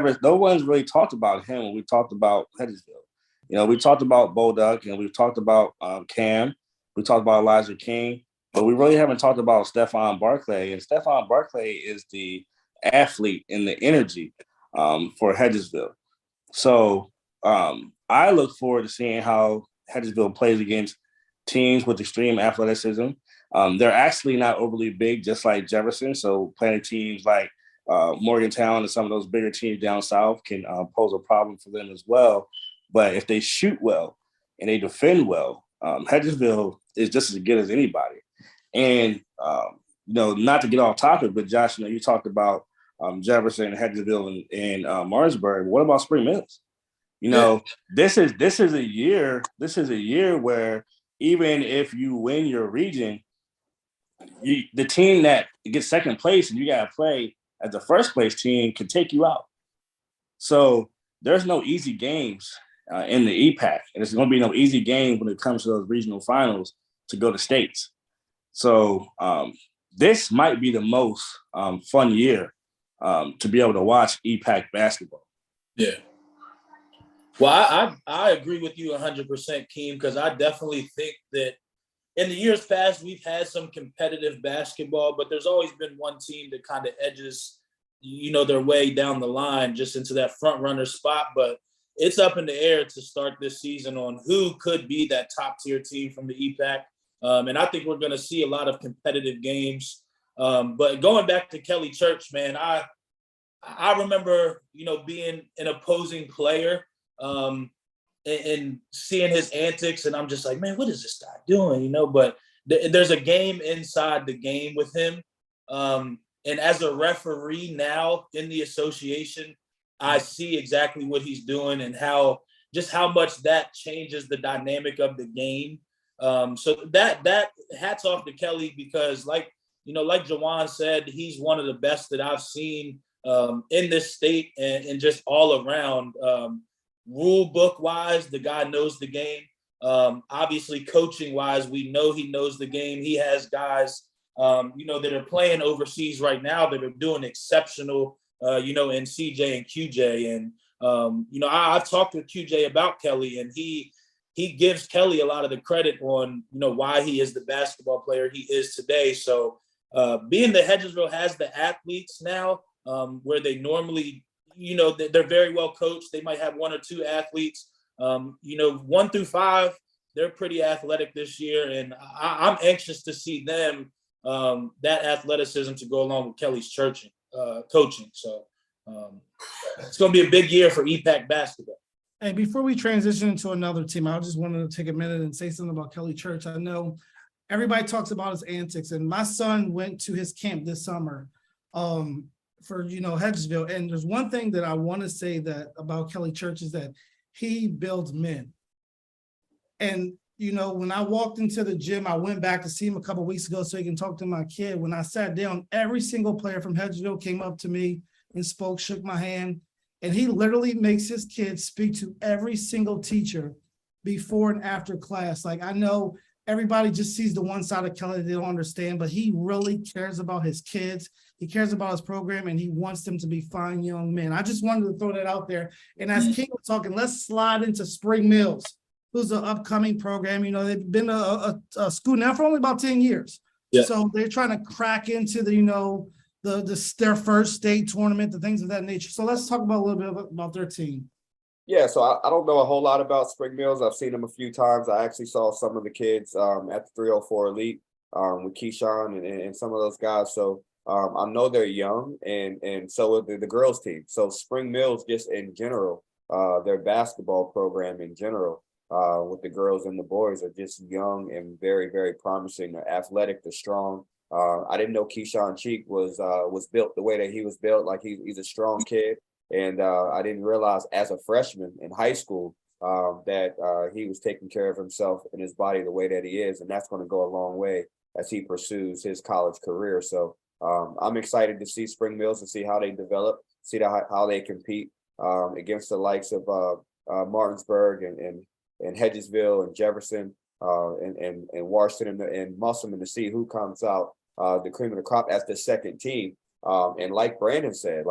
really talked about him when we talked about Hedgesville. We talked about Bo Duck, and we've talked about Cam. We talked about Elijah King, but we really haven't talked about Stephon Barclay. And Stephon Barclay is the athlete and the energy for Hedgesville. So I look forward to seeing how Hedgesville plays against teams with extreme athleticism. They're actually not overly big, just like Jefferson. So playing teams like Morgantown and some of those bigger teams down south can pose a problem for them as well. But if they shoot well and they defend well, Hedgesville is just as good as anybody. And, not to get off topic, but Josh, you talked about Jefferson, Hedgesville, and Martinsburg. What about Spring Mills? This is a year where even if you win your region, the team that gets second place and you got to play as the first place team can take you out. So there's no easy games in the EPAC, and it's going to be no easy game when it comes to those regional finals to go to states. So this might be the most fun year to be able to watch EPAC basketball. Yeah. Well, I agree with you 100%, Keem, because I definitely think that in the years past, we've had some competitive basketball, but there's always been one team that kind of edges, their way down the line just into that front runner spot. But it's up in the air to start this season on who could be that top tier team from the EPAC. And I think we're going to see a lot of competitive games. But going back to Kelly Church, man, I remember, being an opposing player and seeing his antics, and I'm just like, man, what is this guy doing? But there's a game inside the game with him. And as a referee now in the association, I see exactly what he's doing and how much that changes the dynamic of the game. So that hats off to Kelly, because like Jawaan said, he's one of the best that I've seen in this state and just all around. Rule book wise, the guy knows the game. Obviously coaching wise, we know he knows the game. He has guys that are playing overseas right now that are doing exceptional, in CJ and QJ. And, I've talked with QJ about Kelly, and he gives Kelly a lot of the credit on, why he is the basketball player he is today. So being that Hedgesville has the athletes now, where they normally, they're very well coached. They might have one or two athletes, 1 through 5, they're pretty athletic this year. And I'm anxious to see them, that athleticism to go along with Kelly's coaching. So it's going to be a big year for EPAC basketball. And before we transition into another team, I just wanted to take a minute and say something about Kelly Church. I know everybody talks about his antics, and my son went to his camp this summer for Hedgesville. And there's one thing that I want to say that about Kelly Church is that he builds men. And when I walked into the gym, I went back to see him a couple of weeks ago so he can talk to my kid. When I sat down, every single player from Hedgesville came up to me and spoke, shook my hand. And he literally makes his kids speak to every single teacher before and after class. Like, I know everybody just sees the one side of Kelly they don't understand, but he really cares about his kids. He cares about his program, and he wants them to be fine young men. I just wanted to throw that out there. And as King was talking, let's slide into Spring Mills, who's an upcoming program. They've been a school now for only about 10 years. Yeah. So they're trying to crack into their first state tournament, the things of that nature. So let's talk about a little bit about their team. Yeah, so I don't know a whole lot about Spring Mills. I've seen them a few times. I actually saw some of the kids at the 304 Elite with Keyshawn and some of those guys. So I know they're young, and so are the girls team. So Spring Mills, just in general, their basketball program in general, with the girls and the boys, are just young and very, very promising. They're athletic, they're strong. I didn't know Keyshawn Cheek was built the way that he was built. Like he's a strong kid. And I didn't realize as a freshman in high school that he was taking care of himself and his body the way that he is. And that's going to go a long way as he pursues his college career. So I'm excited to see Spring Mills and see how they develop, see how they compete against the likes of Martinsburg and Hedgesville and Jefferson and Washington and Musselman, to see who comes out the cream of the crop as the second team. And like Brandon said,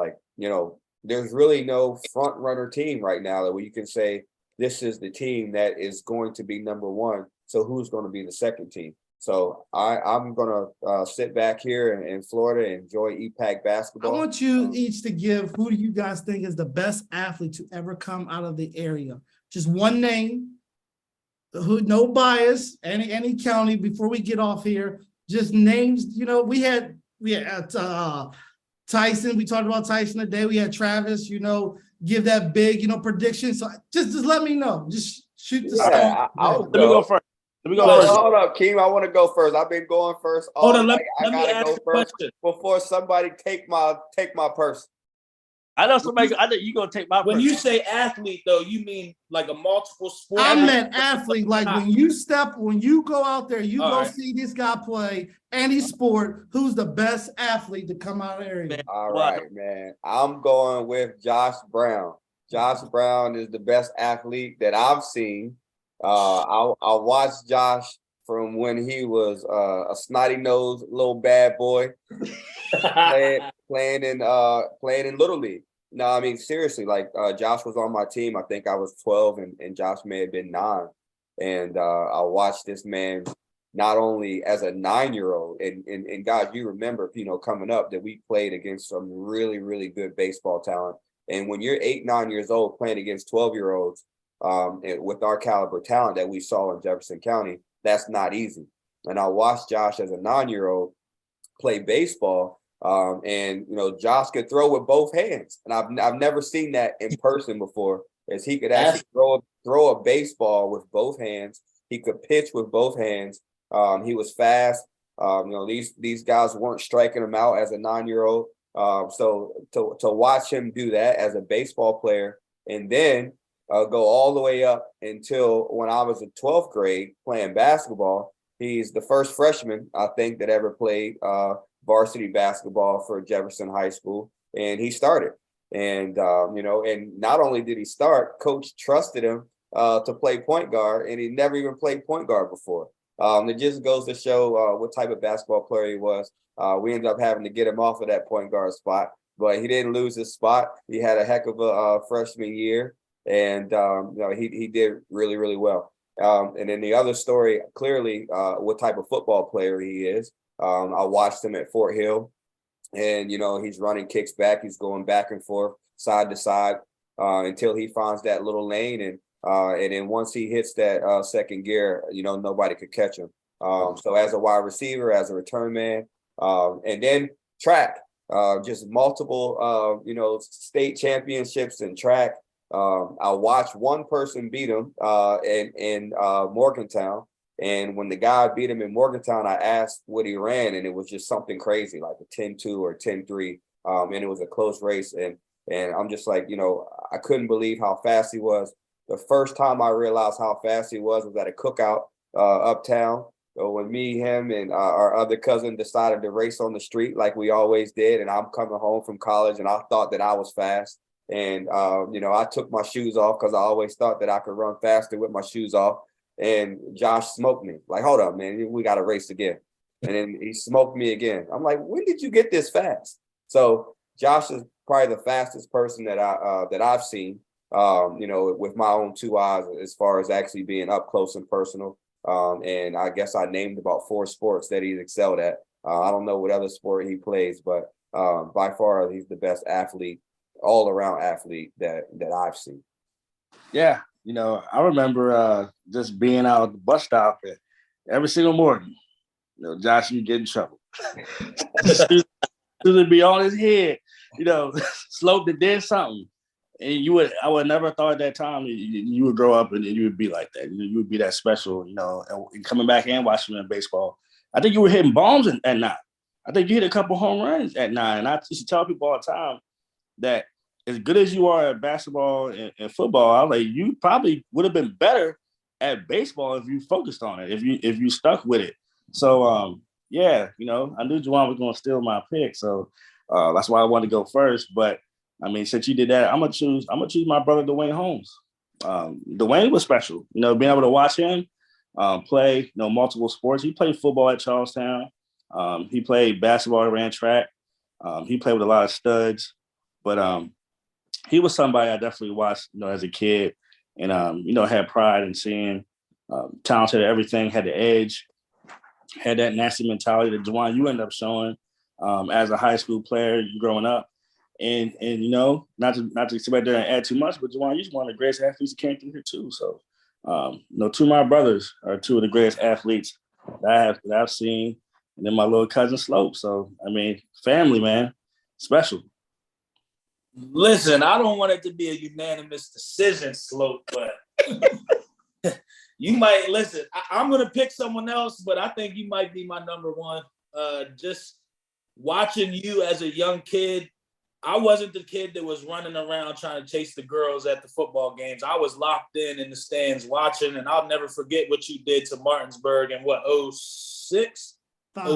there's really no front runner team right now that where you can say this is the team that is going to be number one. So who's going to be the second team? So I'm going to sit back here in Florida and enjoy EPAC basketball. I want you each to give, who do you guys think is the best athlete to ever come out of the area? Just one name, no bias, any county before we get off here. Just names, we had Tyson, we talked about Tyson today. We had Travis, give that big, prediction. So just let me know. Just shoot the stuff. Let me go first. Hold up, Keem. I want to go first. I've been going first. Hold on, let me gotta go first before somebody take my person. I know you're gonna take my person. When you say athlete, though, you mean like a multiple sport? I meant athlete. Like when you go out there, see this guy play any sport, who's the best athlete to come out of the area? All right, man. I'm going with Josh Brown. Josh Brown is the best athlete that I've seen. I watched Josh from when he was a snotty-nosed little bad boy playing in Little League. No, I mean, seriously, Josh was on my team. I think I was 12 and Josh may have been 9. And I watched this man not only as a 9-year-old, and guys, you remember, coming up that we played against some really, really good baseball talent. And when you're 8, 9 years old playing against 12-year-olds with our caliber talent that we saw in Jefferson County, that's not easy. And I watched Josh as a 9-year-old play baseball. And Josh could throw with both hands, and I've never seen that in person before. As he could actually throw a baseball with both hands. He could pitch with both hands. He was fast. These guys weren't striking him out as a 9-year-old. So to watch him do that as a baseball player, and then go all the way up until when I was in 12th grade playing basketball. He's the first freshman I think that ever played varsity basketball for Jefferson High School, and he started. And and not only did he start, coach trusted him to play point guard, and he never even played point guard before. It just goes to show what type of basketball player he was. We ended up having to get him off of that point guard spot, but he didn't lose his spot. He had a heck of a freshman year, and he did really, really well. And then the other story, clearly, what type of football player he is. I watched him at Fort Hill, and he's running kicks back. He's going back and forth, side to side, until he finds that little lane, and then once he hits that second gear, nobody could catch him. So as a wide receiver, as a return man, and then track, just multiple state championships in track. I watched one person beat him in Morgantown. And when the guy beat him in Morgantown, I asked what he ran, and it was just something crazy, like a 10-2 or 10-3. And it was a close race. And I'm just like, I couldn't believe how fast he was. The first time I realized how fast he was at a cookout uptown. So when me, him, and our other cousin decided to race on the street like we always did, and I'm coming home from college, and I thought that I was fast. And, I took my shoes off because I always thought that I could run faster with my shoes off. And Josh smoked me. Like, hold up, man, we got to race again. And then he smoked me again. I'm like, when did you get this fast? So Josh is probably the fastest person that I've seen, with my own two eyes, as far as actually being up close and personal. And I guess I named about 4 sports that he's excelled at. I don't know what other sport he plays, but by far he's the best athlete, all around athlete that I've seen. Yeah. I remember just being out at the bus stop every single morning. Josh, you get in trouble. To be on his head, slope to did something. And I would never thought at that time you would grow up and you would be like that. You would be that special, and coming back and watching in baseball. I think you were hitting bombs at 9. I think you hit a couple home runs at 9. And I used to tell people all the time that as good as you are at basketball and football, I was like, you probably would have been better at baseball if you focused on it, if you stuck with it. So I knew Jawaan was going to steal my pick, so that's why I wanted to go first. But I mean, since you did that, I'm gonna choose my brother Dwayne Holmes. Dwayne was special, being able to watch him play, multiple sports. He played football at Charlestown. He played basketball, ran track. He played with a lot of studs, but he was somebody I definitely watched, as a kid, and had pride in seeing talented at everything, had the edge, had that nasty mentality that Jawaan you ended up showing as a high school player growing up. And not to sit back there and add too much, but Jawaan, you're one of the greatest athletes that came through here too. So, 2 of my brothers are 2 of the greatest athletes that I've seen, and then my little cousin Slope. So, I mean, family, man, special. Listen, I don't want it to be a unanimous decision, Slope, but you might listen. I'm gonna pick someone else, but I think you might be my number one. Just watching you as a young kid. I wasn't the kid that was running around trying to chase the girls at the football games. I was locked in the stands watching, and I'll never forget what you did to Martinsburg in 06,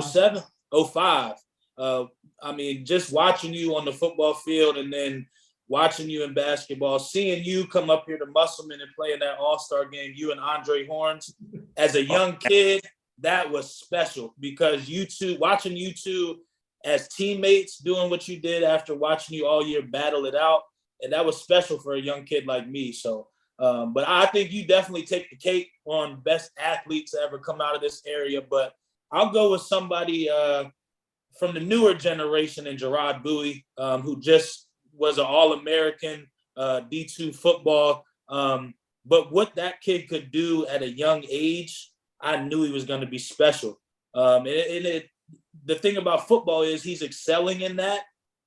07, 05. I mean, just watching you on the football field and then watching you in basketball, seeing you come up here to Musselman and play in that all-star game, you and Andre Horns, as a young kid, that was special because watching you two as teammates doing what you did after watching you all year battle it out. And that was special for a young kid like me. So, but I think you definitely take the cake on best athletes to ever come out of this area. But I'll go with somebody from the newer generation in Gerard Bowie, who just was an All-American D2 football. But what that kid could do at a young age, I knew he was going to be special. The thing about football is he's excelling in that,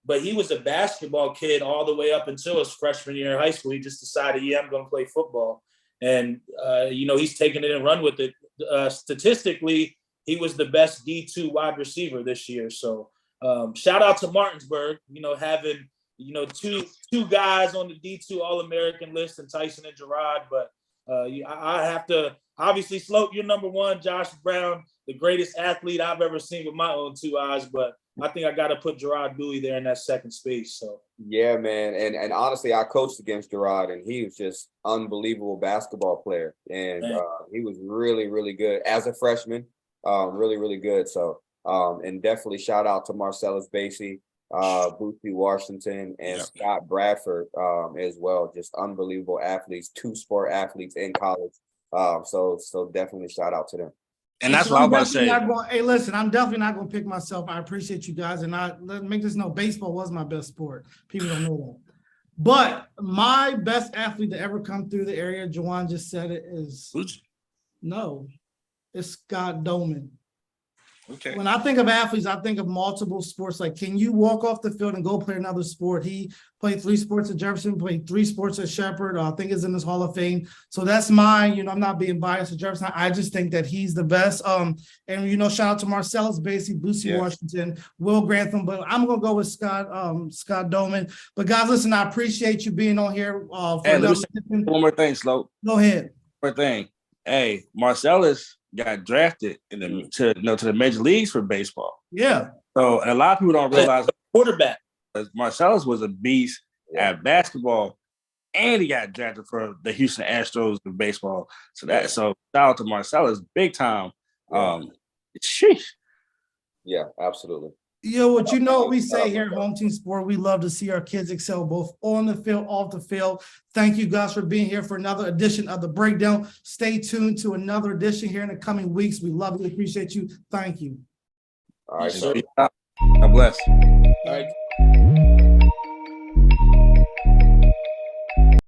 but he was a basketball kid all the way up until his freshman year in high school. He just decided, I'm going to play football. And, he's taking it and run with it. Statistically, he was the best D2 wide receiver this year. So shout out to Martinsburg, having, two guys on the D2 All-American list and Tyson and Gerard. But I have to obviously Slope, you're number one. Josh Brown, the greatest athlete I've ever seen with my own 2 eyes. But I think I got to put Gerard Dewey there in that second space. So Yeah, man. And honestly, I coached against Gerard, and he was just unbelievable basketball player. And he was really, really good as a freshman. Really, really good. So and definitely shout out to Marcellus Basie, Bootsy Washington, and Scott Bradford as well. Just unbelievable athletes, 2-sport athletes in college. So definitely shout out to them. And that's what I was about to say. Hey, listen, I'm definitely not going to pick myself. I appreciate you guys. And let me make this know, baseball was my best sport. People don't know that. But my best athlete to ever come through the area, Jawaan just said it, is no, it's Scott Doman. Okay. When I think of athletes, I think of multiple sports. Like, can you walk off the field and go play another sport? He played 3 sports at Jefferson, played 3 sports at Shepherd. I think is in his Hall of Fame. So that's mine. You know, I'm not being biased at Jefferson. I just think that he's the best. And you know, shout out to Marcellus Basie, Bootsy Washington, Will Grantham. But I'm gonna go with Scott Doman. But guys, listen, I appreciate you being on here. Hey, one more thing, Slope. Go ahead. One more thing. Hey, Marcellus got drafted to the major leagues for baseball. Yeah. So and a lot of people don't realize quarterback. Marcellus was a beast at basketball, and he got drafted for the Houston Astros in baseball. So shout out to Marcellus, big time. Sheesh. Yeah, absolutely. What we say here at Home Team Sport, we love to see our kids excel both on the field, off the field. Thank you guys for being here for another edition of The Breakdown. Stay tuned to another edition here in the coming weeks. We love you, appreciate you. Thank you. All right. God bless. All right.